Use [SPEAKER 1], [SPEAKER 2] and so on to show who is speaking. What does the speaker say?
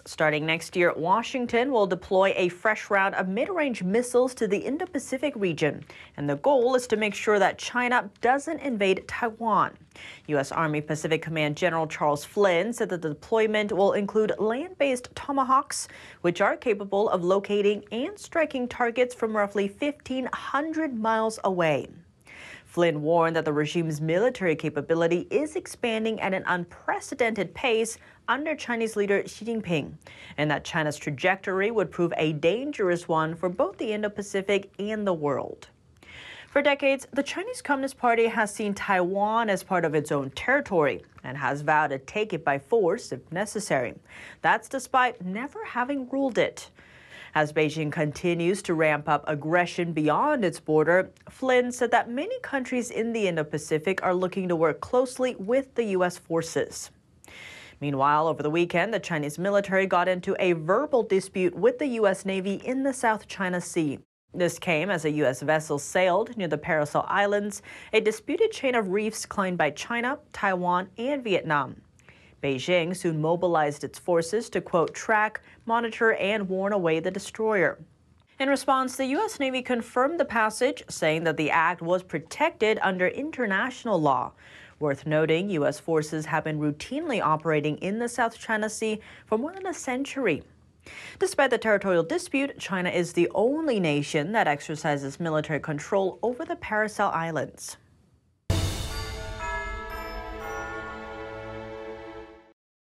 [SPEAKER 1] Starting next year, Washington will deploy a fresh round of mid-range missiles to the Indo-Pacific region, and the goal is to make sure that China doesn't invade Taiwan. U.S. Army Pacific Command General Charles Flynn said that the deployment will include land-based Tomahawks, which are capable of locating and striking targets from roughly 1,500 miles away. Flynn warned that the regime's military capability is expanding at an unprecedented pace under Chinese leader Xi Jinping, and that China's trajectory would prove a dangerous one for both the Indo-Pacific and the world. For decades, the Chinese Communist Party has seen Taiwan as part of its own territory and has vowed to take it by force if necessary. That's despite never having ruled it. As Beijing continues to ramp up aggression beyond its border, Flynn said that many countries in the Indo-Pacific are looking to work closely with the U.S. forces. Meanwhile, over the weekend, the Chinese military got into a verbal dispute with the U.S. Navy in the South China Sea. This came as a U.S. vessel sailed near the Paracel Islands, a disputed chain of reefs claimed by China, Taiwan, and Vietnam. Beijing soon mobilized its forces to, quote, track, monitor, and warn away the destroyer. In response, the U.S. Navy confirmed the passage, saying that the act was protected under international law. Worth noting, U.S. forces have been routinely operating in the South China Sea for more than a century. Despite the territorial dispute, China is the only nation that exercises military control over the Paracel Islands.